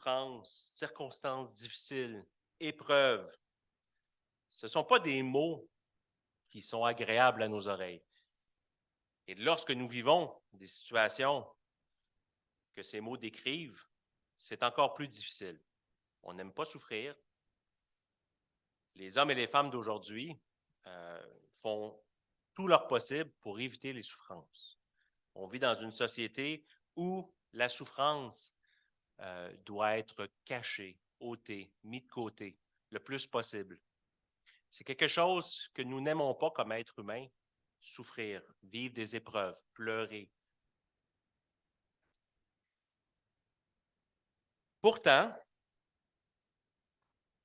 souffrance, circonstances difficiles, épreuves, ce ne sont pas des mots qui sont agréables à nos oreilles. Et lorsque nous vivons des situations que ces mots décrivent, c'est encore plus difficile. On n'aime pas souffrir. Les hommes et les femmes d'aujourd'hui font tout leur possible pour éviter les souffrances. On vit dans une société où la souffrance doit être cachée, ôtée, mise de côté le plus possible. C'est quelque chose que nous n'aimons pas comme êtres humains, souffrir, vivre des épreuves, pleurer. Pourtant,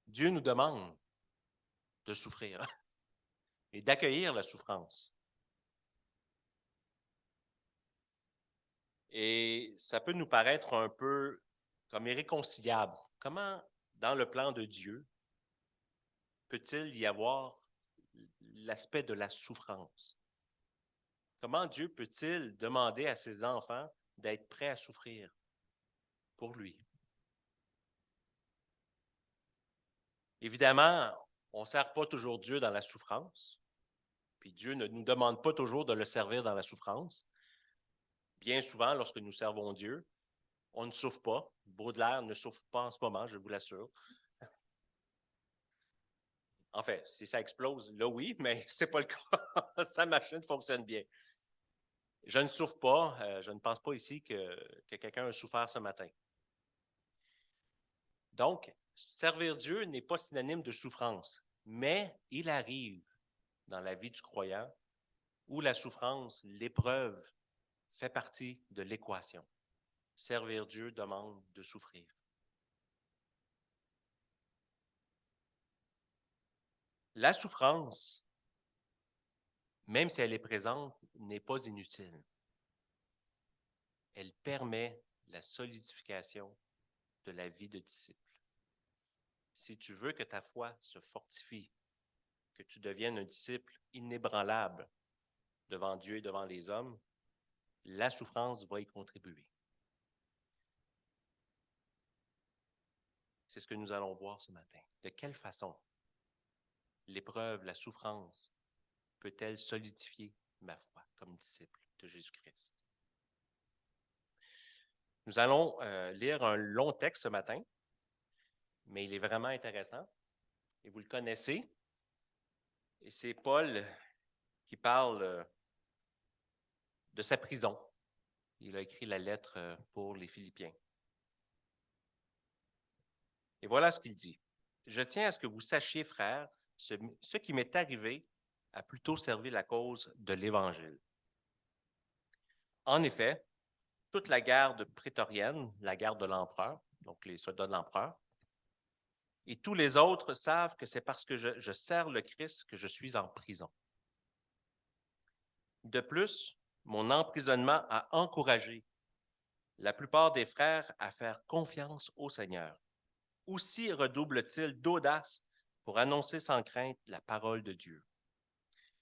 Dieu nous demande de souffrir et d'accueillir la souffrance. Et ça peut nous paraître un peu comme irréconciliable. Comment, dans le plan de Dieu, peut-il y avoir l'aspect de la souffrance? Comment Dieu peut-il demander à ses enfants d'être prêts à souffrir pour lui? Évidemment, on ne sert pas toujours Dieu dans la souffrance, puis Dieu ne nous demande pas toujours de le servir dans la souffrance. Bien souvent, lorsque nous servons Dieu, on ne souffre pas. Baudelaire ne souffre pas en ce moment, je vous l'assure. En fait, si ça explose, là oui, mais ce n'est pas le cas. Sa machine fonctionne bien. Je ne souffre pas, je ne pense pas ici que quelqu'un a souffert ce matin. Donc, servir Dieu n'est pas synonyme de souffrance, mais il arrive dans la vie du croyant où la souffrance, l'épreuve, fait partie de l'équation. Servir Dieu demande de souffrir. La souffrance, même si elle est présente, n'est pas inutile. Elle permet la solidification de la vie de disciple. Si tu veux que ta foi se fortifie, que tu deviennes un disciple inébranlable devant Dieu et devant les hommes, la souffrance va y contribuer. C'est ce que nous allons voir ce matin. De quelle façon l'épreuve, la souffrance, peut-elle solidifier ma foi comme disciple de Jésus-Christ? Nous allons lire un long texte ce matin, mais il est vraiment intéressant et vous le connaissez. Et c'est Paul qui parle de sa prison. Il a écrit la lettre pour les Philippiens. Et voilà ce qu'il dit. « Je tiens à ce que vous sachiez, frères, ce qui m'est arrivé a plutôt servi la cause de l'Évangile. En effet, toute la garde prétorienne, la garde de l'empereur, donc les soldats de l'empereur, et tous les autres savent que c'est parce que je sers le Christ que je suis en prison. De plus, mon emprisonnement a encouragé la plupart des frères à faire confiance au Seigneur. Aussi redouble-t-il d'audace pour annoncer sans crainte la parole de Dieu.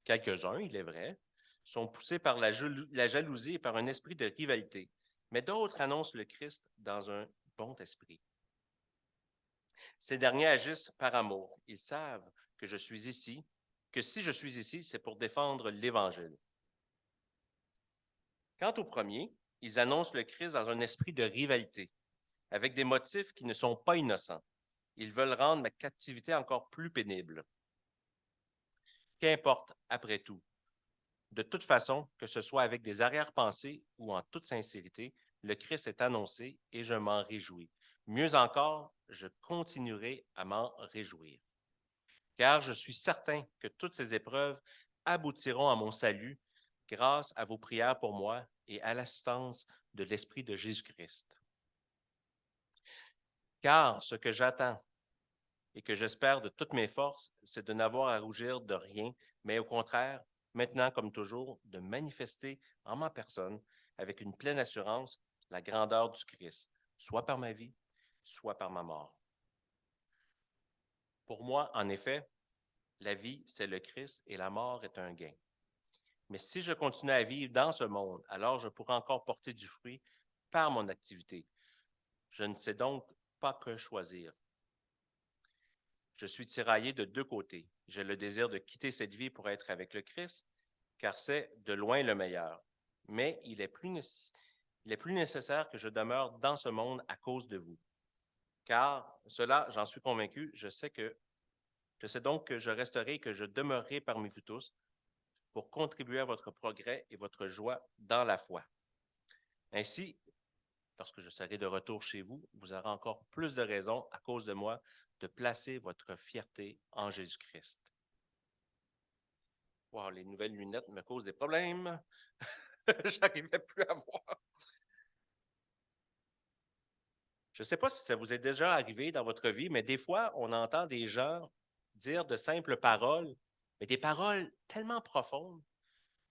Quelques-uns, il est vrai, sont poussés par la jalousie et par un esprit de rivalité, mais d'autres annoncent le Christ dans un bon esprit. Ces derniers agissent par amour. Ils savent que je suis ici, que si je suis ici, c'est pour défendre l'Évangile. Quant aux premiers, ils annoncent le Christ dans un esprit de rivalité, avec des motifs qui ne sont pas innocents. Ils veulent rendre ma captivité encore plus pénible. Qu'importe, après tout. De toute façon, que ce soit avec des arrière-pensées ou en toute sincérité, le Christ est annoncé et je m'en réjouis. Mieux encore, je continuerai à m'en réjouir. Car je suis certain que toutes ces épreuves aboutiront à mon salut grâce à vos prières pour moi et à l'assistance de l'Esprit de Jésus-Christ. Car ce que j'attends et que j'espère de toutes mes forces, c'est de n'avoir à rougir de rien, mais au contraire, maintenant comme toujours, de manifester en ma personne, avec une pleine assurance, la grandeur du Christ, soit par ma vie, soit par ma mort. Pour moi, en effet, la vie, c'est le Christ et la mort est un gain. Mais si je continue à vivre dans ce monde, alors je pourrai encore porter du fruit par mon activité. Je ne sais donc pas que choisir. Je suis tiraillé de deux côtés. J'ai le désir de quitter cette vie pour être avec le Christ, car c'est de loin le meilleur. Mais il est plus nécessaire que je demeure dans ce monde à cause de vous. Car cela, j'en suis convaincu, je sais donc que je resterai et que je demeurerai parmi vous tous pour contribuer à votre progrès et votre joie dans la foi. Ainsi, lorsque je serai de retour chez vous, vous aurez encore plus de raisons, à cause de moi, de placer votre fierté en Jésus-Christ. Wow, les nouvelles lunettes me causent des problèmes. J'arrivais plus à voir. Je ne sais pas si ça vous est déjà arrivé dans votre vie, mais des fois, on entend des gens dire de simples paroles, mais des paroles tellement profondes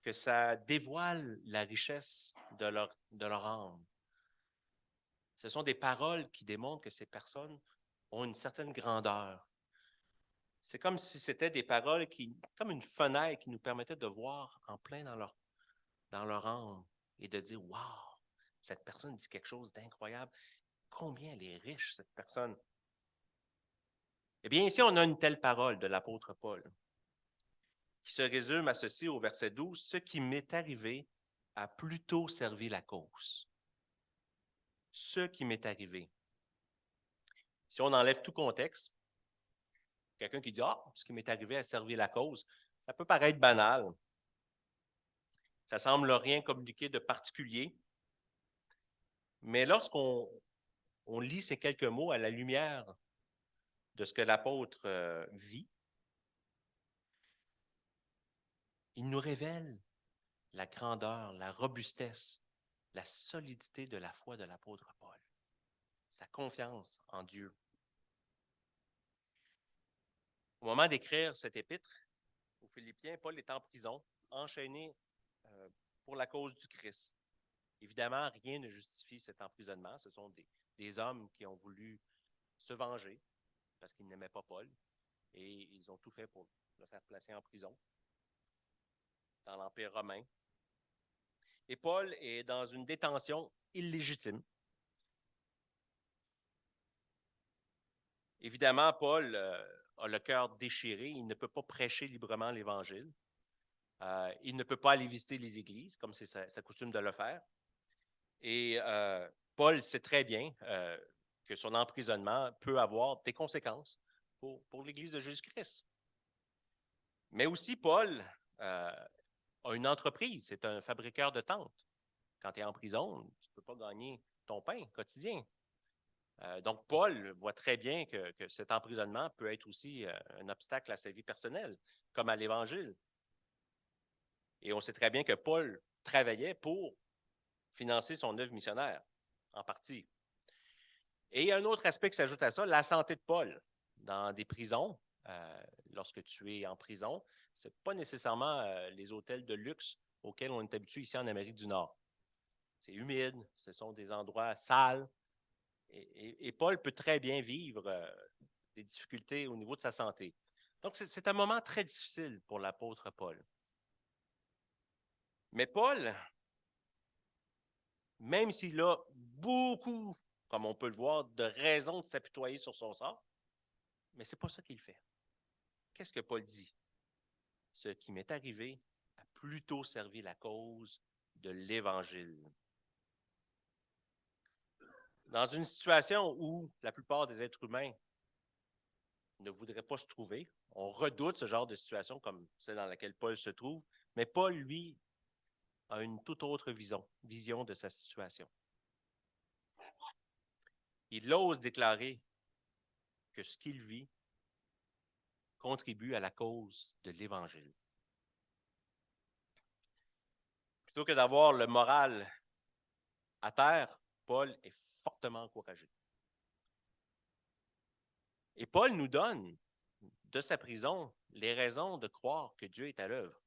que ça dévoile la richesse de leur âme. Ce sont des paroles qui démontrent que ces personnes ont une certaine grandeur. C'est comme si c'était des paroles comme une fenêtre qui nous permettait de voir en plein dans leur âme et de dire, waouh, cette personne dit quelque chose d'incroyable. Combien elle est riche, cette personne. Eh bien, ici, on a une telle parole de l'apôtre Paul qui se résume à ceci au verset 12. Ce qui m'est arrivé a plutôt servi la cause. Ce qui m'est arrivé. Si on enlève tout contexte, quelqu'un qui dit, ah, ce qui m'est arrivé a servi la cause, ça peut paraître banal. Ça semble rien communiquer de particulier. Mais lorsqu'on lit ces quelques mots à la lumière de ce que l'apôtre vit, il nous révèle la grandeur, la robustesse, la solidité de la foi de l'apôtre Paul, sa confiance en Dieu. Au moment d'écrire cette épître aux Philippiens, Paul est en prison, enchaîné pour la cause du Christ. Évidemment, rien ne justifie cet emprisonnement. Ce sont des hommes qui ont voulu se venger parce qu'ils n'aimaient pas Paul et ils ont tout fait pour le faire placer en prison dans l'Empire romain. Et Paul est dans une détention illégitime. Évidemment, Paul a le cœur déchiré. Il ne peut pas prêcher librement l'Évangile. Il ne peut pas aller visiter les églises, comme c'est sa coutume de le faire. Et Paul sait très bien que son emprisonnement peut avoir des conséquences pour l'Église de Jésus-Christ. Mais aussi, Paul a une entreprise. C'est un fabriqueur de tentes. Quand tu es en prison, tu ne peux pas gagner ton pain quotidien. Donc, Paul voit très bien que cet emprisonnement peut être aussi un obstacle à sa vie personnelle, comme à l'Évangile. Et on sait très bien que Paul travaillait pour financer son œuvre missionnaire, en partie. Et il y a un autre aspect qui s'ajoute à ça, la santé de Paul. Dans des prisons, lorsque tu es en prison, ce n'est pas nécessairement les hôtels de luxe auxquels on est habitué ici en Amérique du Nord. C'est humide, ce sont des endroits sales. Et Paul peut très bien vivre des difficultés au niveau de sa santé. Donc, c'est un moment très difficile pour l'apôtre Paul. Mais Paul, même s'il a beaucoup, comme on peut le voir, de raisons de s'apitoyer sur son sort, mais ce n'est pas ça qu'il fait. Qu'est-ce que Paul dit? Ce qui m'est arrivé a plutôt servi la cause de l'Évangile. Dans une situation où la plupart des êtres humains ne voudraient pas se trouver, on redoute ce genre de situation comme celle dans laquelle Paul se trouve, mais Paul, lui, a une toute autre vision de sa situation. Il ose déclarer que ce qu'il vit contribue à la cause de l'Évangile. Plutôt que d'avoir le moral à terre, Paul est fortement encouragé. Et Paul nous donne, de sa prison, les raisons de croire que Dieu est à l'œuvre.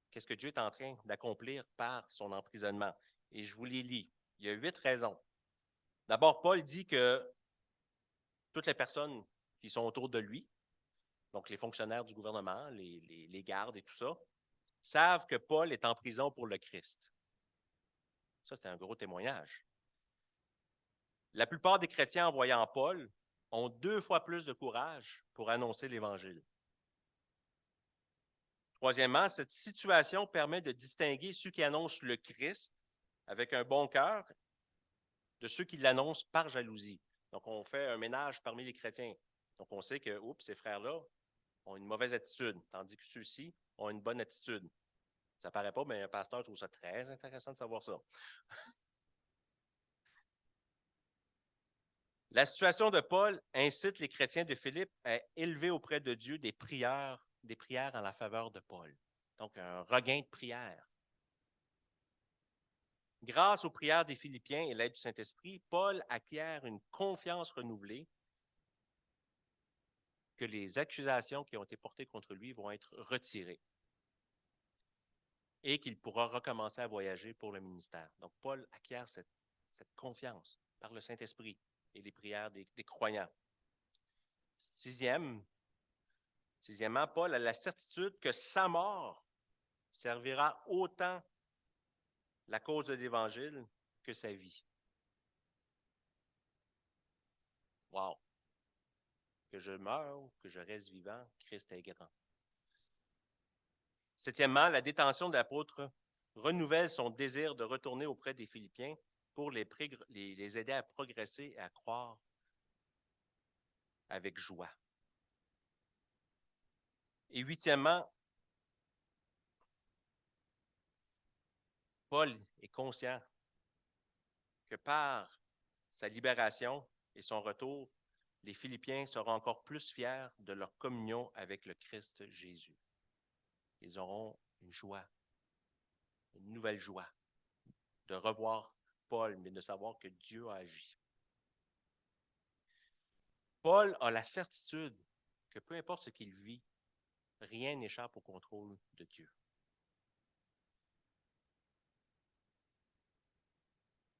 Qu'est-ce que Dieu est en train d'accomplir par son emprisonnement? Et je vous les lis. Il y a 8 raisons. D'abord, Paul dit que toutes les personnes qui sont autour de lui, donc les fonctionnaires du gouvernement, les gardes et tout ça, savent que Paul est en prison pour le Christ. Ça, c'est un gros témoignage. La plupart des chrétiens en voyant Paul ont 2 fois plus de courage pour annoncer l'Évangile. Troisièmement, cette situation permet de distinguer ceux qui annoncent le Christ avec un bon cœur de ceux qui l'annoncent par jalousie. Donc, on fait un ménage parmi les chrétiens. Donc, on sait que, ces frères-là ont une mauvaise attitude, tandis que ceux-ci ont une bonne attitude. Ça ne paraît pas, mais un pasteur trouve ça très intéressant de savoir ça. La situation de Paul incite les chrétiens de Philippe à élever auprès de Dieu des prières en la faveur de Paul. Donc, un regain de prière. Grâce aux prières des Philippiens et l'aide du Saint-Esprit, Paul acquiert une confiance renouvelée que les accusations qui ont été portées contre lui vont être retirées et qu'il pourra recommencer à voyager pour le ministère. Donc, Paul acquiert cette confiance par le Saint-Esprit et les prières des croyants. Sixièmement, Paul a la certitude que sa mort servira autant la cause de l'Évangile que sa vie. Wow! Que je meure ou que je reste vivant, Christ est grand. Septièmement, la détention de l'apôtre renouvelle son désir de retourner auprès des Philippiens pour les aider à progresser et à croire avec joie. Et huitièmement, Paul est conscient que par sa libération et son retour, les Philippiens seront encore plus fiers de leur communion avec le Christ Jésus. Ils auront une joie, une nouvelle joie de revoir Paul, mais de savoir que Dieu a agi. Paul a la certitude que peu importe ce qu'il vit, rien n'échappe au contrôle de Dieu.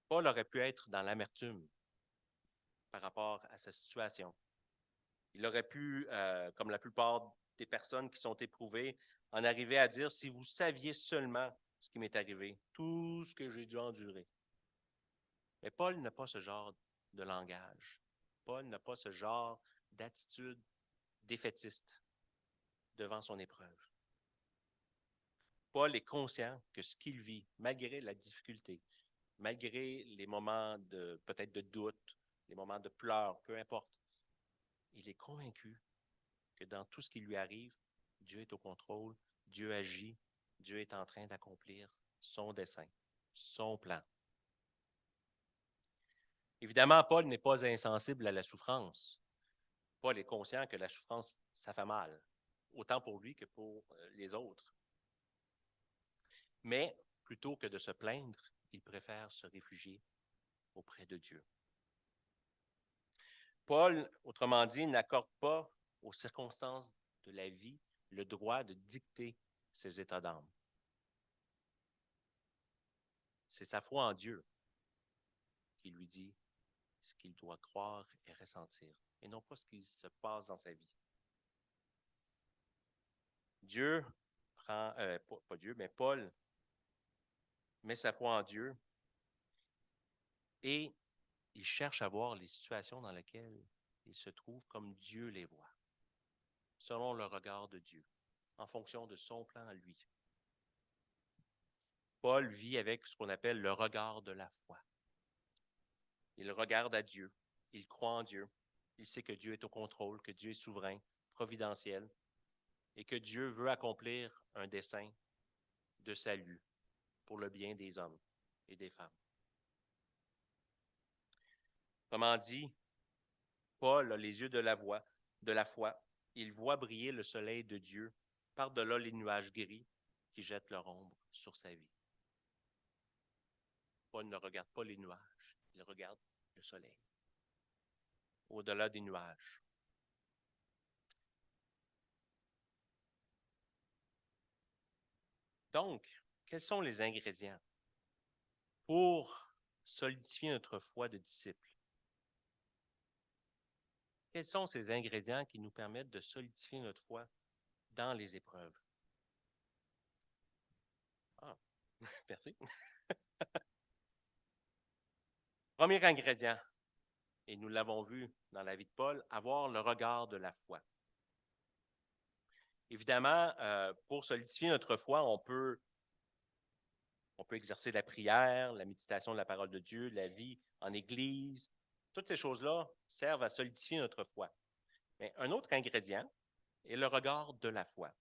Paul aurait pu être dans l'amertume par rapport à sa situation. Il aurait pu, comme la plupart des personnes qui sont éprouvées, en arriver à dire « Si vous saviez seulement ce qui m'est arrivé, tout ce que j'ai dû endurer. » Mais Paul n'a pas ce genre de langage. Paul n'a pas ce genre d'attitude défaitiste devant son épreuve. Paul est conscient que ce qu'il vit, malgré la difficulté, malgré les moments peut-être de doute, les moments de pleurs, peu importe, il est convaincu que dans tout ce qui lui arrive, Dieu est au contrôle, Dieu agit, Dieu est en train d'accomplir son dessein, son plan. Évidemment, Paul n'est pas insensible à la souffrance. Paul est conscient que la souffrance, ça fait mal, autant pour lui que pour les autres. Mais plutôt que de se plaindre, il préfère se réfugier auprès de Dieu. Paul, autrement dit, n'accorde pas aux circonstances de la vie le droit de dicter ses états d'âme. C'est sa foi en Dieu qui lui dit ce qu'il doit croire et ressentir, et non pas ce qui se passe dans sa vie. Dieu prend, pas Dieu, mais Paul met sa foi en Dieu et il cherche à voir les situations dans lesquelles il se trouve comme Dieu les voit, selon le regard de Dieu, en fonction de son plan à lui. Paul vit avec ce qu'on appelle le regard de la foi. Il regarde à Dieu, il croit en Dieu, il sait que Dieu est au contrôle, que Dieu est souverain, providentiel, et que Dieu veut accomplir un dessein de salut pour le bien des hommes et des femmes. Autrement dit, Paul a les yeux de la foi. Il voit briller le soleil de Dieu par-delà les nuages gris qui jettent leur ombre sur sa vie. Paul ne regarde pas les nuages, il regarde le soleil, au-delà des nuages. Donc, quels sont les ingrédients pour solidifier notre foi de disciple? Quels sont ces ingrédients qui nous permettent de solidifier notre foi dans les épreuves? Ah, merci. Premier ingrédient, et nous l'avons vu dans la vie de Paul, avoir le regard de la foi. Évidemment, pour solidifier notre foi, on peut exercer la prière, la méditation de la parole de Dieu, la vie en Église. Toutes ces choses-là servent à solidifier notre foi. Mais un autre ingrédient est le regard de la foi.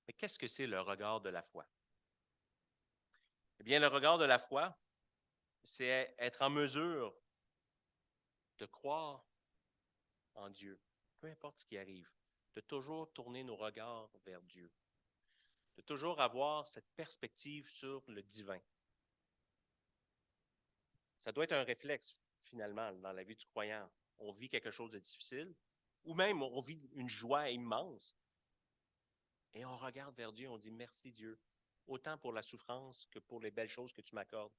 Mais qu'est-ce que c'est le regard de la foi? Eh bien, le regard de la foi, c'est être en mesure de croire en Dieu, peu importe ce qui arrive, de toujours tourner nos regards vers Dieu, de toujours avoir cette perspective sur le divin. Ça doit être un réflexe, finalement, dans la vie du croyant. On vit quelque chose de difficile, ou même on vit une joie immense, et on regarde vers Dieu, on dit merci Dieu, autant pour la souffrance que pour les belles choses que tu m'accordes.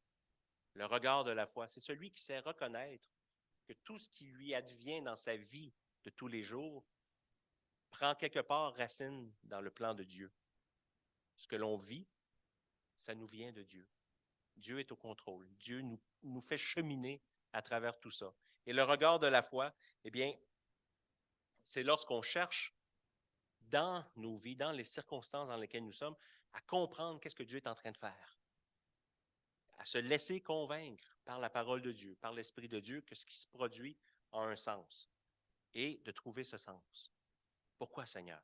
Le regard de la foi, c'est celui qui sait reconnaître que tout ce qui lui advient dans sa vie de tous les jours prend quelque part racine dans le plan de Dieu. Ce que l'on vit, ça nous vient de Dieu. Dieu est au contrôle. Dieu nous fait cheminer à travers tout ça. Et le regard de la foi, eh bien, c'est lorsqu'on cherche dans nos vies, dans les circonstances dans lesquelles nous sommes, à comprendre qu'est-ce que Dieu est en train de faire, à se laisser convaincre par la parole de Dieu, par l'Esprit de Dieu, que ce qui se produit a un sens et de trouver ce sens. Pourquoi, Seigneur?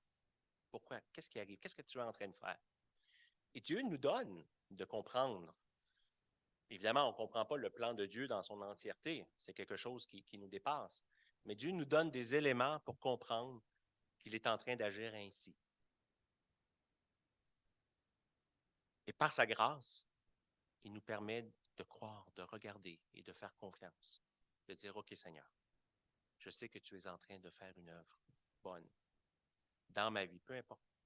Pourquoi? Qu'est-ce qui arrive? Qu'est-ce que tu es en train de faire? Et Dieu nous donne de comprendre. Évidemment, on ne comprend pas le plan de Dieu dans son entièreté. C'est quelque chose qui nous dépasse. Mais Dieu nous donne des éléments pour comprendre qu'il est en train d'agir ainsi. Et par sa grâce, il nous permet de croire, de regarder et de faire confiance. De dire, OK Seigneur, je sais que tu es en train de faire une œuvre bonne dans ma vie, peu importe,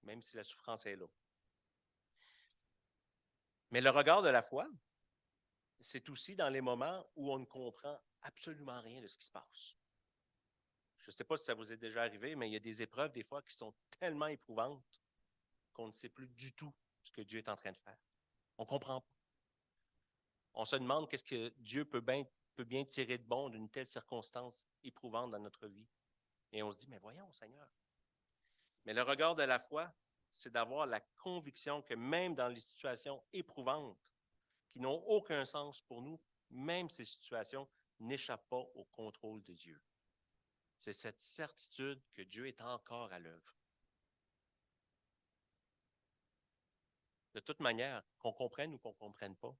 même si la souffrance est là. Mais le regard de la foi, c'est aussi dans les moments où on ne comprend absolument rien de ce qui se passe. Je ne sais pas si ça vous est déjà arrivé, mais il y a des épreuves des fois qui sont tellement éprouvantes qu'on ne sait plus du tout ce que Dieu est en train de faire. On ne comprend pas. On se demande qu'est-ce que Dieu peut bien tirer de bon d'une telle circonstance éprouvante dans notre vie. Et on se dit, mais voyons, Seigneur. Mais le regard de la foi, c'est d'avoir la conviction que même dans les situations éprouvantes, qui n'ont aucun sens pour nous, même ces situations n'échappent pas au contrôle de Dieu. C'est cette certitude que Dieu est encore à l'œuvre. De toute manière, qu'on comprenne ou qu'on ne comprenne pas,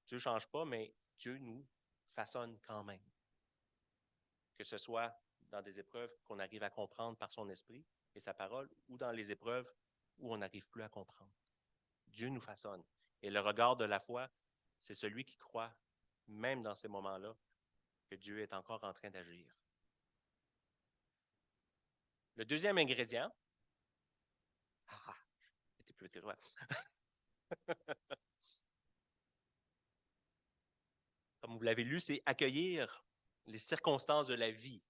Dieu ne change pas, mais Dieu nous façonne quand même. Que ce soit dans des épreuves qu'on arrive à comprendre par son esprit et sa parole, ou dans les épreuves où on n'arrive plus à comprendre. Dieu nous façonne. Et le regard de la foi, c'est celui qui croit, même dans ces moments-là, que Dieu est encore en train d'agir. Le deuxième ingrédient, c'était plus vite que toi. Comme vous l'avez lu, c'est accueillir les circonstances de la vie.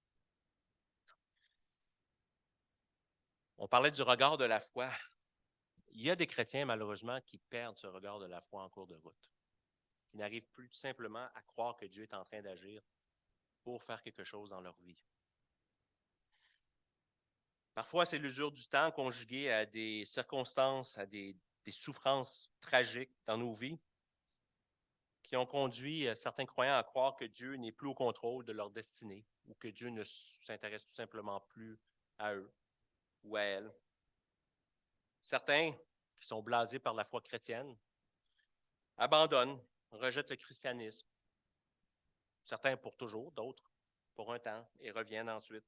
On parlait du regard de la foi. Il y a des chrétiens, malheureusement, qui perdent ce regard de la foi en cours de route, qui n'arrivent plus tout simplement à croire que Dieu est en train d'agir pour faire quelque chose dans leur vie. Parfois, c'est l'usure du temps conjuguée à des circonstances, à des souffrances tragiques dans nos vies qui ont conduit certains croyants à croire que Dieu n'est plus au contrôle de leur destinée ou que Dieu ne s'intéresse tout simplement plus à eux ou à elles. Certains qui sont blasés par la foi chrétienne abandonnent, rejettent le christianisme. Certains pour toujours, d'autres pour un temps et reviennent ensuite.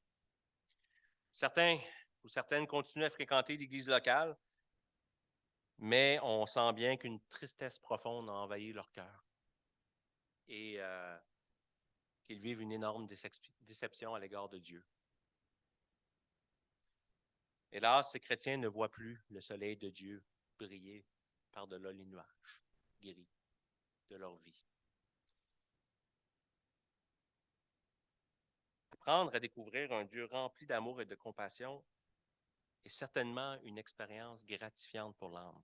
Certains ou certaines continuent à fréquenter l'Église locale, mais on sent bien qu'une tristesse profonde a envahi leur cœur et qu'ils vivent une énorme déception à l'égard de Dieu. Hélas, ces chrétiens ne voient plus le soleil de Dieu briller par-delà les nuages gris de leur vie. Apprendre à découvrir un Dieu rempli d'amour et de compassion est certainement une expérience gratifiante pour l'âme.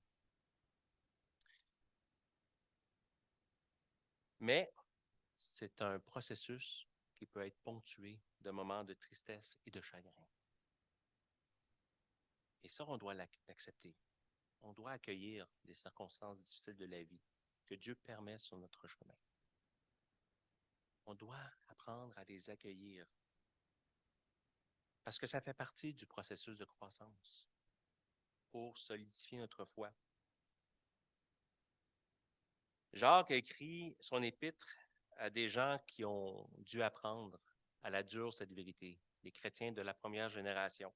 Mais c'est un processus qui peut être ponctué de moments de tristesse et de chagrin. Et ça, on doit l'accepter. On doit accueillir les circonstances difficiles de la vie que Dieu permet sur notre chemin. On doit apprendre à les accueillir parce que ça fait partie du processus de croissance pour solidifier notre foi. Jacques a écrit son épître à des gens qui ont dû apprendre à la dure cette vérité, les chrétiens de la première génération,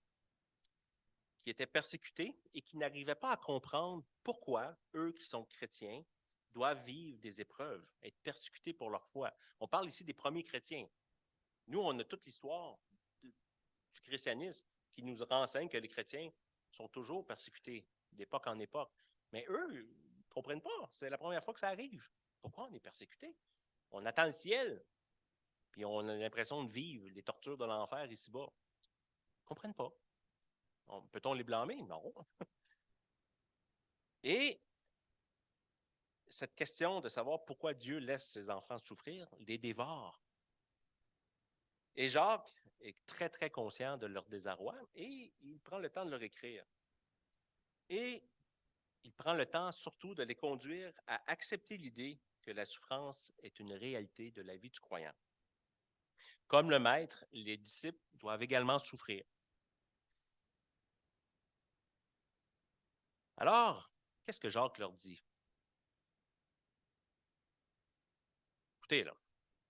qui étaient persécutés et qui n'arrivaient pas à comprendre pourquoi eux qui sont chrétiens doivent vivre des épreuves, être persécutés pour leur foi. On parle ici des premiers chrétiens. Nous, on a toute l'histoire du christianisme qui nous renseigne que les chrétiens sont toujours persécutés d'époque en époque. Mais eux, ils ne comprennent pas. C'est la première fois que ça arrive. Pourquoi on est persécuté? On attend le ciel, puis on a l'impression de vivre les tortures de l'enfer ici-bas. Ils ne comprennent pas. Peut-on les blâmer? Non. Et cette question de savoir pourquoi Dieu laisse ses enfants souffrir les dévore. Et Jacques est très, très conscient de leur désarroi et il prend le temps de leur écrire. Et il prend le temps surtout de les conduire à accepter l'idée que la souffrance est une réalité de la vie du croyant. Comme le Maître, les disciples doivent également souffrir. Alors, qu'est-ce que Jacques leur dit? Écoutez, là,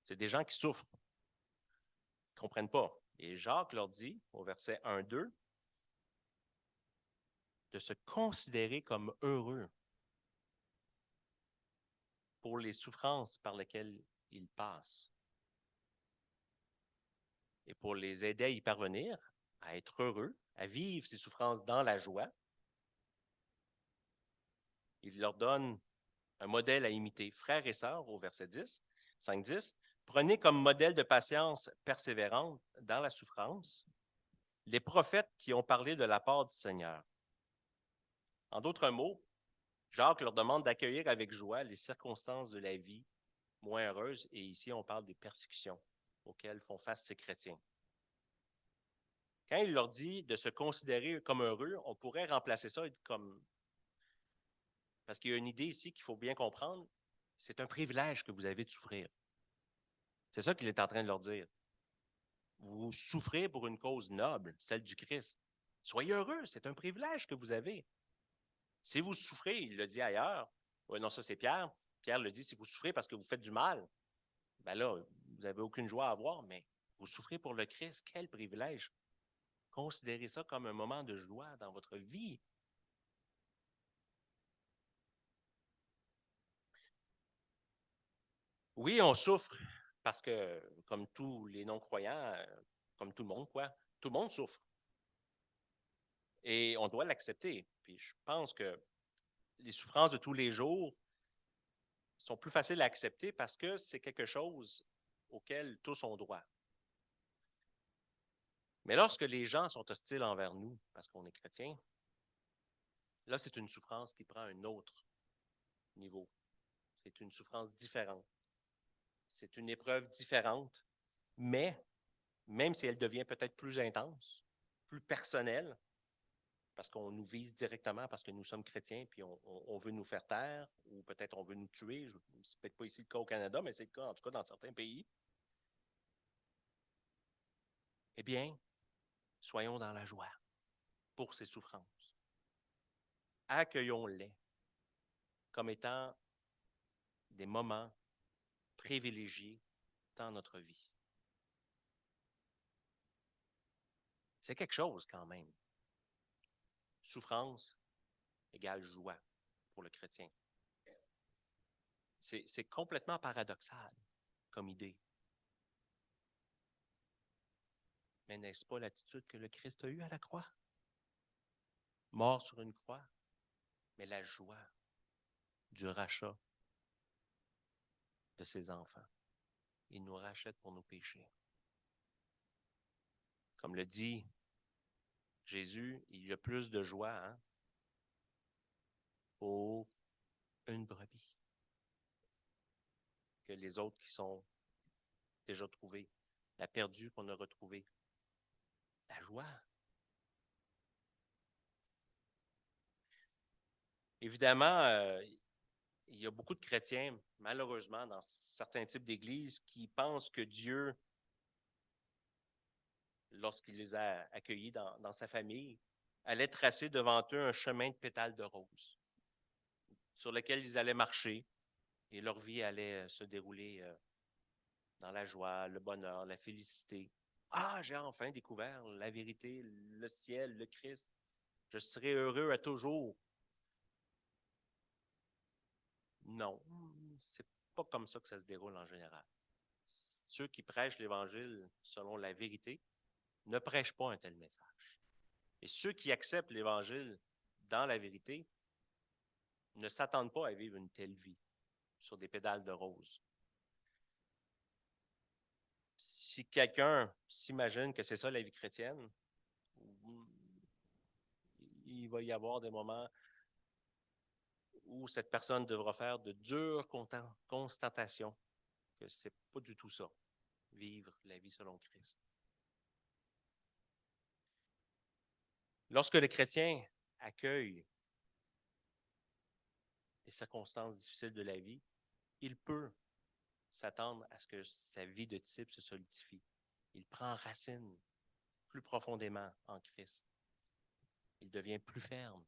c'est des gens qui souffrent, qui ne comprennent pas. Et Jacques leur dit, au verset 1-2, de se considérer comme heureux pour les souffrances par lesquelles ils passent et pour les aider à y parvenir, à être heureux, à vivre ces souffrances dans la joie. Il leur donne un modèle à imiter. Frères et sœurs, au verset 10, 5-10, prenez comme modèle de patience persévérante dans la souffrance les prophètes qui ont parlé de la part du Seigneur. En d'autres mots, Jacques leur demande d'accueillir avec joie les circonstances de la vie moins heureuses, et ici on parle des persécutions auxquelles font face ces chrétiens. Quand il leur dit de se considérer comme heureux, on pourrait remplacer ça comme... Parce qu'il y a une idée ici qu'il faut bien comprendre, c'est un privilège que vous avez de souffrir. C'est ça qu'il est en train de leur dire. Vous souffrez pour une cause noble, celle du Christ. Soyez heureux, c'est un privilège que vous avez. Si vous souffrez, il le dit ailleurs, oui, non, ça c'est Pierre. Pierre le dit, si vous souffrez parce que vous faites du mal, ben là, vous n'avez aucune joie à avoir, mais vous souffrez pour le Christ, quel privilège. Considérez ça comme un moment de joie dans votre vie. Oui, on souffre parce que, comme tous les non-croyants, comme tout le monde, quoi, tout le monde souffre. Et on doit l'accepter. Puis je pense que les souffrances de tous les jours sont plus faciles à accepter parce que c'est quelque chose auquel tous ont droit. Mais lorsque les gens sont hostiles envers nous, parce qu'on est chrétien, là, c'est une souffrance qui prend un autre niveau. C'est une souffrance différente. C'est une épreuve différente, mais même si elle devient peut-être plus intense, plus personnelle, parce qu'on nous vise directement, parce que nous sommes chrétiens, puis on veut nous faire taire, ou peut-être on veut nous tuer. C'est peut-être pas ici le cas au Canada, mais c'est le cas en tout cas dans certains pays. Eh bien, soyons dans la joie pour ces souffrances. Accueillons-les comme étant des moments privilégiés dans notre vie. C'est quelque chose quand même. Souffrance égale joie pour le chrétien. C'est complètement paradoxal comme idée. Mais n'est-ce pas l'attitude que le Christ a eue à la croix? Mort sur une croix, mais la joie du rachat de ses enfants. Il nous rachète pour nos péchés. Comme le dit Jésus, il y a plus de joie pour une brebis que les autres qui sont déjà trouvés, la perdue qu'on a retrouvée. La joie. Évidemment, il y a beaucoup de chrétiens, malheureusement, dans certains types d'églises, qui pensent que Dieu, lorsqu'il les a accueillis dans sa famille, allait tracer devant eux un chemin de pétales de rose sur lequel ils allaient marcher et leur vie allait se dérouler dans la joie, le bonheur, la félicité. Ah, j'ai enfin découvert la vérité, le ciel, le Christ. Je serai heureux à toujours. Non, c'est pas comme ça que ça se déroule en général. Ceux qui prêchent l'Évangile selon la vérité ne prêchent pas un tel message. Et ceux qui acceptent l'Évangile dans la vérité ne s'attendent pas à vivre une telle vie sur des pédales de rose. Si quelqu'un s'imagine que c'est ça la vie chrétienne, il va y avoir des moments où cette personne devra faire de dures constatations que c'est pas du tout ça, vivre la vie selon Christ. Lorsque le chrétien accueille les circonstances difficiles de la vie, il peut s'attendre à ce que sa vie de disciple se solidifie. Il prend racine plus profondément en Christ. Il devient plus ferme.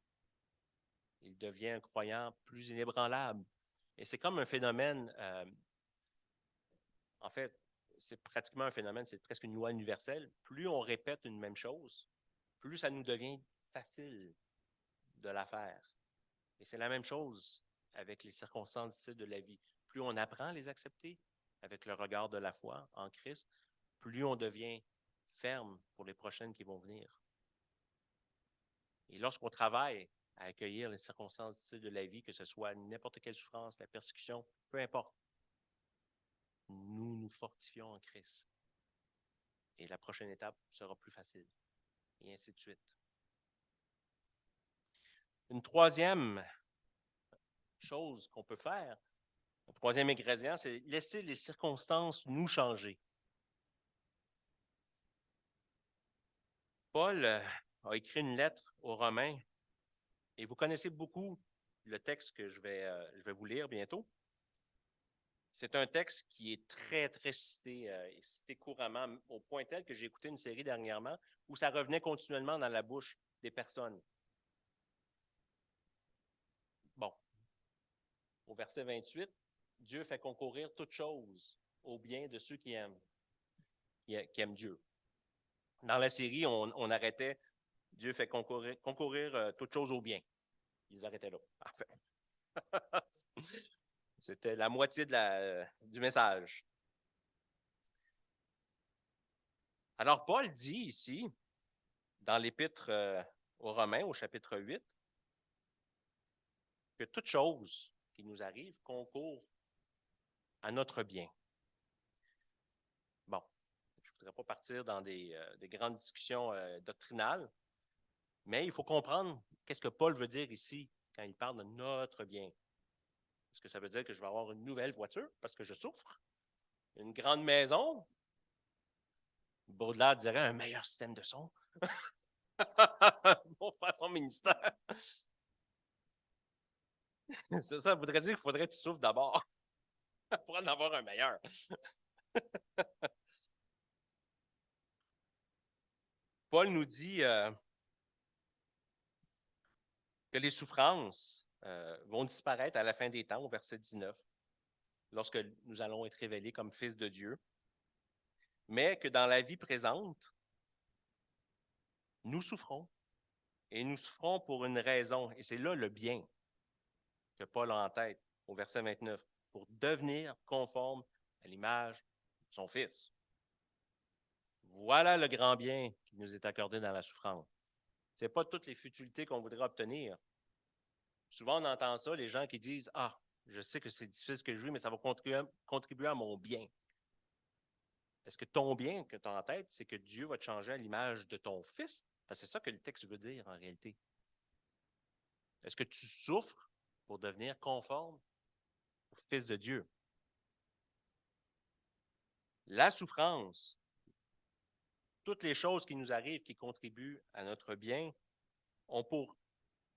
Il devient un croyant plus inébranlable. Et c'est comme un phénomène, en fait, c'est pratiquement un phénomène, c'est presque une loi universelle. Plus on répète une même chose, plus ça nous devient facile de la faire. Et c'est la même chose avec les circonstances difficiles de la vie. Plus on apprend à les accepter avec le regard de la foi en Christ, plus on devient ferme pour les prochaines qui vont venir. Et lorsqu'on travaille à accueillir les circonstances difficiles de la vie, que ce soit n'importe quelle souffrance, la persécution, peu importe, nous nous fortifions en Christ. Et la prochaine étape sera plus facile. Et ainsi de suite. Une troisième chose qu'on peut faire, le troisième ingrédient, c'est laisser les circonstances nous changer. Paul a écrit une lettre aux Romains et vous connaissez beaucoup le texte que je vais vous lire bientôt. C'est un texte qui est très, très cité couramment, au point tel que j'ai écouté une série dernièrement où ça revenait continuellement dans la bouche des personnes. Bon, au verset 28, Dieu fait concourir toutes choses au bien de ceux qui aiment Dieu. Dans la série, on arrêtait Dieu fait concourir toutes choses au bien. Ils arrêtaient là. En fait. C'était la moitié du message. Alors, Paul dit ici, dans l'Épître aux Romains, au chapitre 8, que toute chose qui nous arrive concourt à notre bien. Bon, je ne voudrais pas partir dans des grandes discussions doctrinales, mais il faut comprendre qu'est-ce que Paul veut dire ici quand il parle de notre bien. Est-ce que ça veut dire que je vais avoir une nouvelle voiture parce que je souffre? Une grande maison? Baudelaire dirait un meilleur système de son. Pour faire son ministère. Ça voudrait dire qu'il faudrait que tu souffres d'abord pour en avoir un meilleur. Paul nous dit que les souffrances vont disparaître à la fin des temps, au verset 19, lorsque nous allons être révélés comme fils de Dieu, mais que dans la vie présente, nous souffrons. Et nous souffrons pour une raison, et c'est là le bien que Paul a en tête, au verset 29, pour devenir conforme à l'image de son Fils. Voilà le grand bien qui nous est accordé dans la souffrance. Ce n'est pas toutes les futilités qu'on voudrait obtenir. Souvent, on entend ça, les gens qui disent « Ah, je sais que c'est difficile ce que je vis, mais ça va contribuer à mon bien. » Est-ce que ton bien que tu as en tête, c'est que Dieu va te changer à l'image de ton Fils? Parce que c'est ça que le texte veut dire en réalité. Est-ce que tu souffres pour devenir conforme au Fils de Dieu? La souffrance, toutes les choses qui nous arrivent, qui contribuent à notre bien, ont pour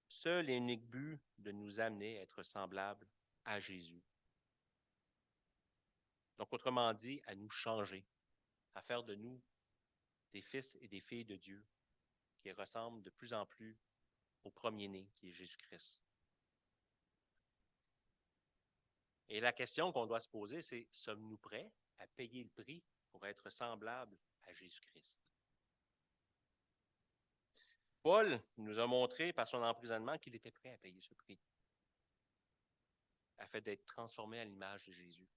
seul et unique but de nous amener à être semblables à Jésus. Donc, autrement dit, à nous changer, à faire de nous des fils et des filles de Dieu qui ressemblent de plus en plus au premier-né qui est Jésus-Christ. Et la question qu'on doit se poser, c'est, sommes-nous prêts à payer le prix pour être semblables à Jésus-Christ? Paul nous a montré par son emprisonnement qu'il était prêt à payer ce prix, afin d'être transformé à l'image de Jésus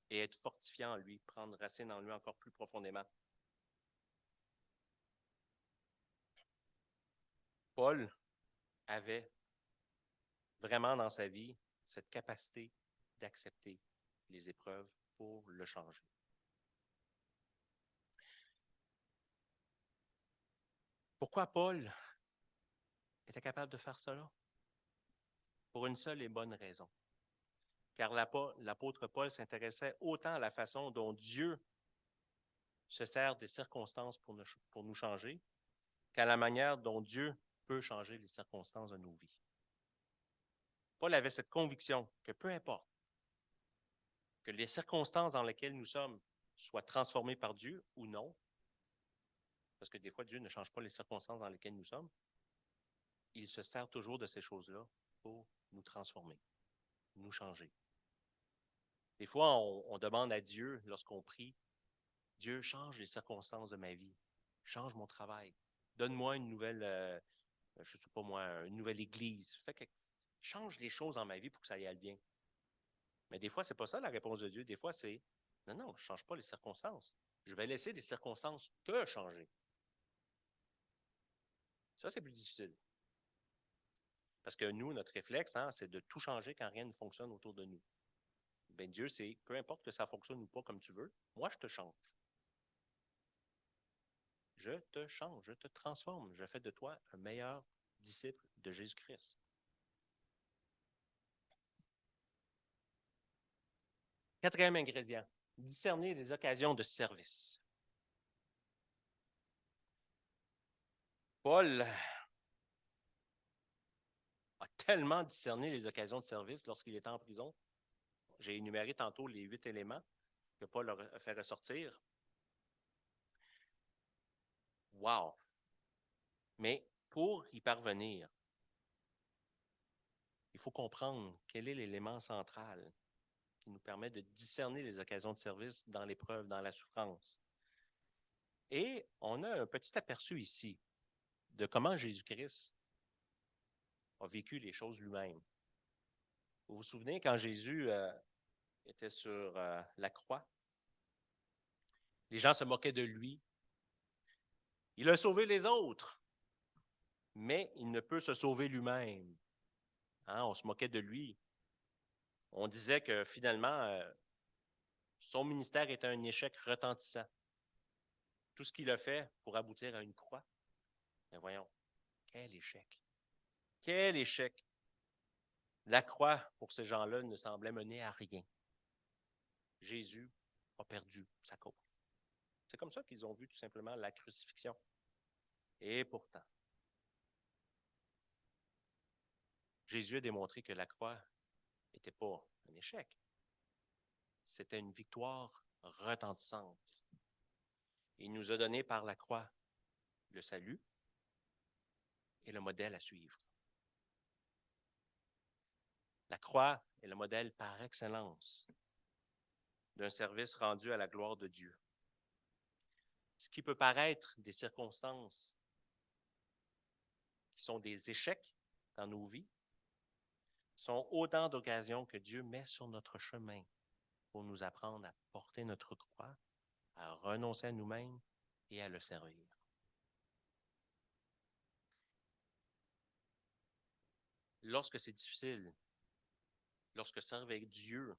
et être fortifié en lui, prendre racine en lui encore plus profondément. Paul avait vraiment dans sa vie cette capacité d'accepter les épreuves pour le changer. Pourquoi Paul était capable de faire cela? Pour une seule et bonne raison. Car l'apôtre Paul s'intéressait autant à la façon dont Dieu se sert des circonstances pour nous changer qu'à la manière dont Dieu peut changer les circonstances de nos vies. Paul avait cette conviction que peu importe que les circonstances dans lesquelles nous sommes soient transformées par Dieu ou non, parce que des fois Dieu ne change pas les circonstances dans lesquelles nous sommes, il se sert toujours de ces choses-là pour nous transformer, nous changer. Des fois, on demande à Dieu, lorsqu'on prie, Dieu, change les circonstances de ma vie, change mon travail, donne-moi une nouvelle, je sais pas moi, une nouvelle église, change les choses dans ma vie pour que ça y aille bien. Mais des fois, c'est pas ça la réponse de Dieu. Des fois, c'est non, non, je change pas les circonstances. Je vais laisser les circonstances te changer. Ça, c'est plus difficile. Parce que nous, notre réflexe, c'est de tout changer quand rien ne fonctionne autour de nous. Ben Dieu, c'est peu importe que ça fonctionne ou pas comme tu veux, moi, je te change. Je te change, je te transforme. Je fais de toi un meilleur disciple de Jésus-Christ. Quatrième ingrédient, discerner les occasions de service. Paul a tellement discerné les occasions de service lorsqu'il était en prison. J'ai énuméré tantôt les 8 éléments que Paul a fait ressortir. Wow! Mais pour y parvenir, il faut comprendre quel est l'élément central qui nous permet de discerner les occasions de service dans l'épreuve, dans la souffrance. Et on a un petit aperçu ici de comment Jésus-Christ a vécu les choses lui-même. Vous vous souvenez quand Jésus était sur la croix, les gens se moquaient de lui. Il a sauvé les autres, mais il ne peut se sauver lui-même. On se moquait de lui. On disait que finalement, son ministère était un échec retentissant. Tout ce qu'il a fait pour aboutir à une croix. Mais voyons, quel échec. Quel échec. La croix, pour ces gens-là, ne semblait mener à rien. Jésus a perdu sa cause. C'est comme ça qu'ils ont vu tout simplement la crucifixion. Et pourtant, Jésus a démontré que la croix n'était pas un échec. C'était une victoire retentissante. Il nous a donné par la croix le salut et le modèle à suivre. La croix est le modèle par excellence d'un service rendu à la gloire de Dieu. Ce qui peut paraître des circonstances qui sont des échecs dans nos vies sont autant d'occasions que Dieu met sur notre chemin pour nous apprendre à porter notre croix, à renoncer à nous-mêmes et à le servir. Lorsque c'est difficile, lorsque servir Dieu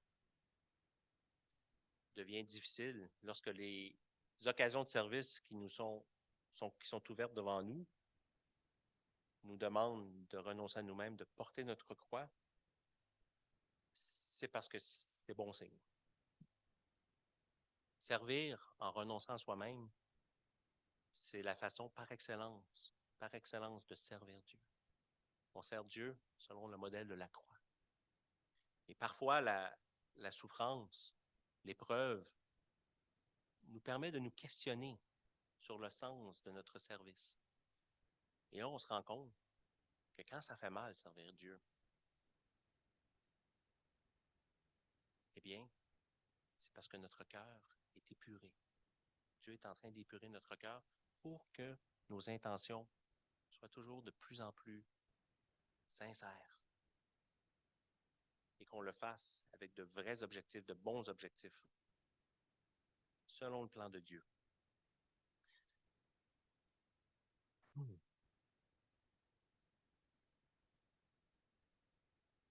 devient difficile, lorsque les occasions de service qui nous sont ouvertes devant nous demandent de renoncer à nous-mêmes, de porter notre croix, c'est parce que c'est bon signe. Servir en renonçant à soi-même, c'est la façon par excellence de servir Dieu. On sert Dieu selon le modèle de la croix. Et parfois, la souffrance, l'épreuve, nous permet de nous questionner sur le sens de notre service. Et là, on se rend compte que quand ça fait mal servir Dieu, eh bien, c'est parce que notre cœur est épuré. Dieu est en train d'épurer notre cœur pour que nos intentions soient toujours de plus en plus sincères et qu'on le fasse avec de vrais objectifs, de bons objectifs, selon le plan de Dieu.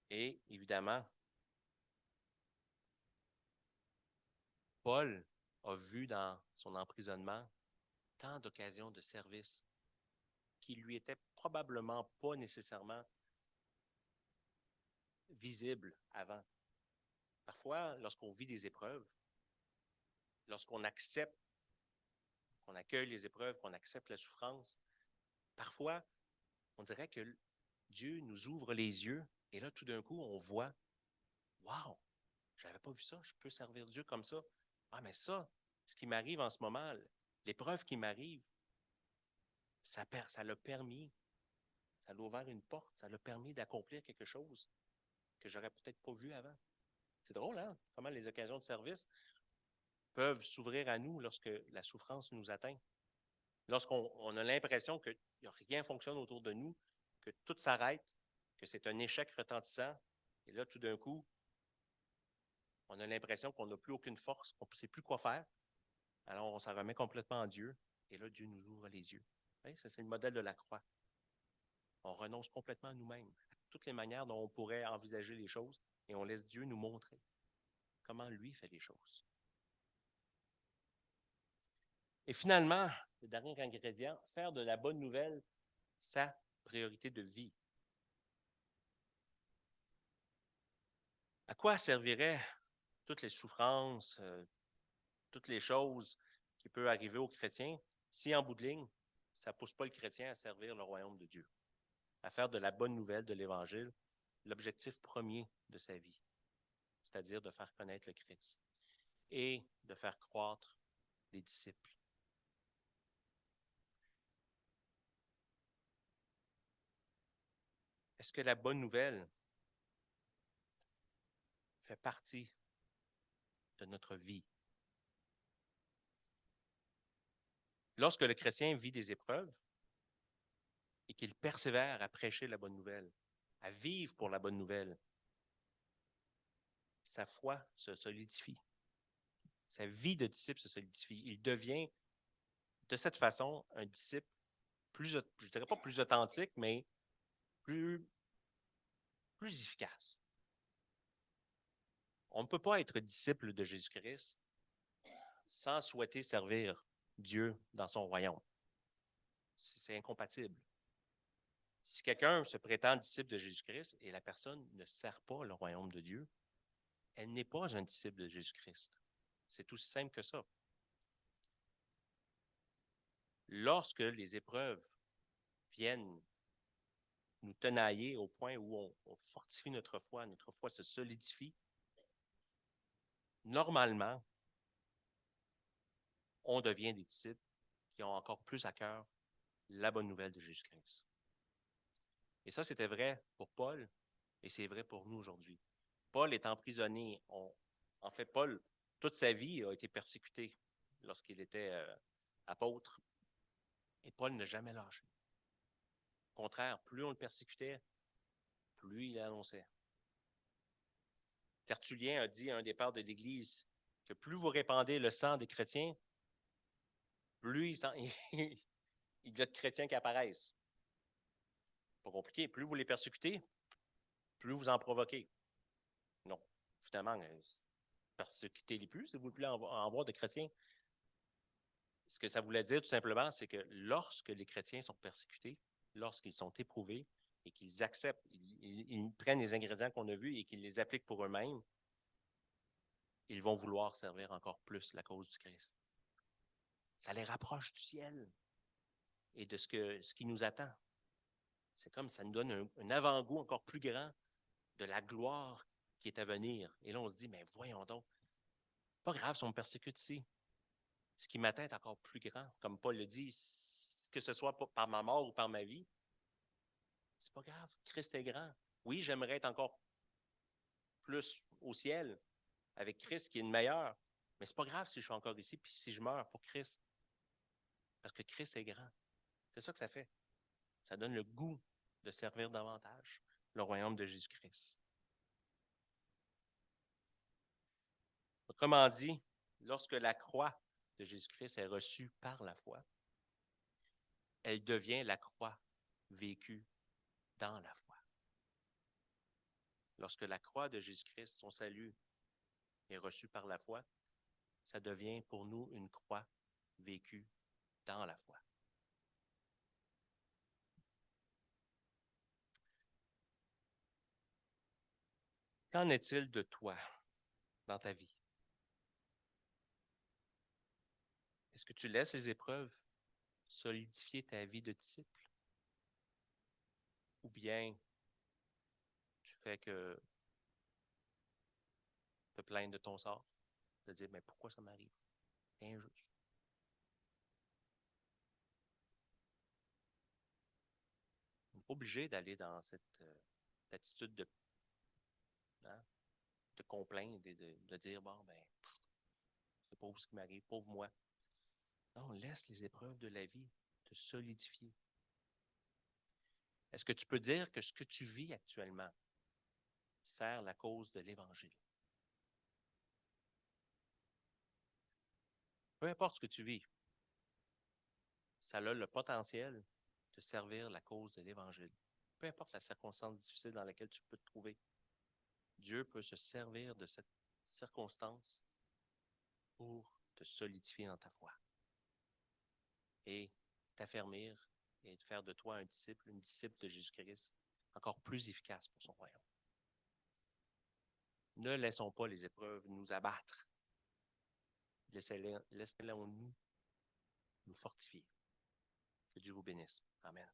Et évidemment, Paul a vu dans son emprisonnement tant d'occasions de service qui lui étaient probablement pas nécessairement visibles avant. Parfois, lorsqu'on vit des épreuves, lorsqu'on accepte, qu'on accueille les épreuves, qu'on accepte la souffrance, parfois, on dirait que Dieu nous ouvre les yeux et là, tout d'un coup, on voit, waouh, je n'avais pas vu ça, je peux servir Dieu comme ça. Ah, mais ça, ce qui m'arrive en ce moment, l'épreuve qui m'arrive, ça l'a permis, ça l'a ouvert une porte, ça l'a permis d'accomplir quelque chose que j'aurais peut-être pas vu avant. C'est drôle, hein? Comment les occasions de service peuvent s'ouvrir à nous lorsque la souffrance nous atteint. Lorsqu'on a l'impression que rien fonctionne autour de nous, que tout s'arrête, que c'est un échec retentissant, et là, tout d'un coup, on a l'impression qu'on n'a plus aucune force, qu'on ne sait plus quoi faire. Alors, on s'en remet complètement en Dieu, et là, Dieu nous ouvre les yeux. Oui, ça, c'est le modèle de la croix. On renonce complètement à nous-mêmes, à toutes les manières dont on pourrait envisager les choses, et on laisse Dieu nous montrer comment lui fait les choses. Et finalement, le dernier ingrédient, faire de la bonne nouvelle sa priorité de vie. À quoi serviraient toutes les souffrances, toutes les choses qui peuvent arriver aux chrétiens si, en bout de ligne, ça ne pousse pas le chrétien à servir le royaume de Dieu, à faire de la bonne nouvelle de l'Évangile l'objectif premier de sa vie, c'est-à-dire de faire connaître le Christ et de faire croître les disciples. Est-ce que la bonne nouvelle fait partie de notre vie? Lorsque le chrétien vit des épreuves et qu'il persévère à prêcher la bonne nouvelle, à vivre pour la bonne nouvelle, sa foi se solidifie. Sa vie de disciple se solidifie. Il devient, de cette façon, un disciple plus, je ne dirais pas plus authentique, mais plus efficace. On ne peut pas être disciple de Jésus-Christ sans souhaiter servir Dieu dans son royaume. C'est incompatible. Si quelqu'un se prétend disciple de Jésus-Christ et la personne ne sert pas le royaume de Dieu, elle n'est pas un disciple de Jésus-Christ. C'est aussi simple que ça. Lorsque les épreuves viennent nous tenailler au point où on fortifie notre foi se solidifie, normalement, on devient des disciples qui ont encore plus à cœur la bonne nouvelle de Jésus-Christ. Et ça, c'était vrai pour Paul et c'est vrai pour nous aujourd'hui. Paul est emprisonné. En fait, Paul, toute sa vie, a été persécuté lorsqu'il était apôtre. Et Paul n'a jamais lâché. Au contraire, plus on le persécutait, plus il annonçait. Tertullien a dit à un départ de l'Église que plus vous répandez le sang des chrétiens, plus il y a de chrétiens qui apparaissent. Pas compliqué. Plus vous les persécutez, plus vous en provoquez. Non. Finalement, persécutez-les plus si vous voulez en voir de chrétiens. Ce que ça voulait dire tout simplement, c'est que lorsque les chrétiens sont persécutés, lorsqu'ils sont éprouvés et qu'ils acceptent, ils prennent les ingrédients qu'on a vus et qu'ils les appliquent pour eux-mêmes, ils vont vouloir servir encore plus la cause du Christ. Ça les rapproche du ciel et de ce qui nous attend. C'est comme ça nous donne un avant-goût encore plus grand de la gloire qui est à venir. Et là, on se dit, mais voyons donc, pas grave si on me persécute ici. Ce qui m'atteint est encore plus grand. Comme Paul le dit, que ce soit par ma mort ou par ma vie, c'est pas grave. Christ est grand. Oui, j'aimerais être encore plus au ciel avec Christ qui est une meilleure, mais c'est pas grave si je suis encore ici puis si je meurs pour Christ. Parce que Christ est grand. C'est ça que ça fait. Ça donne le goût de servir davantage le royaume de Jésus-Christ. Autrement dit, lorsque la croix de Jésus-Christ est reçue par la foi, elle devient la croix vécue dans la foi. Lorsque la croix de Jésus-Christ, son salut, est reçu par la foi, ça devient pour nous une croix vécue dans la foi. Qu'en est-il de toi dans ta vie? Est-ce que tu laisses les épreuves solidifier ta vie de disciple? Ou bien tu fais que te plaindre de ton sort, de dire, mais pourquoi ça m'arrive? C'est injuste. On n'est pas obligé d'aller dans cette attitude hein, de complaindre et de dire, bon, ben, c'est pauvre ce qui m'arrive, pauvre moi. Non, laisse les épreuves de la vie te solidifier. Est-ce que tu peux dire que ce que tu vis actuellement sert la cause de l'Évangile? Peu importe ce que tu vis, ça a le potentiel de servir la cause de l'Évangile. Peu importe la circonstance difficile dans laquelle tu peux te trouver, Dieu peut se servir de cette circonstance pour te solidifier dans ta foi et t'affermir et faire de toi un disciple, une disciple de Jésus-Christ encore plus efficace pour son royaume. Ne laissons pas les épreuves nous abattre. Laissons-nous nous fortifier. Que Dieu vous bénisse. Amen.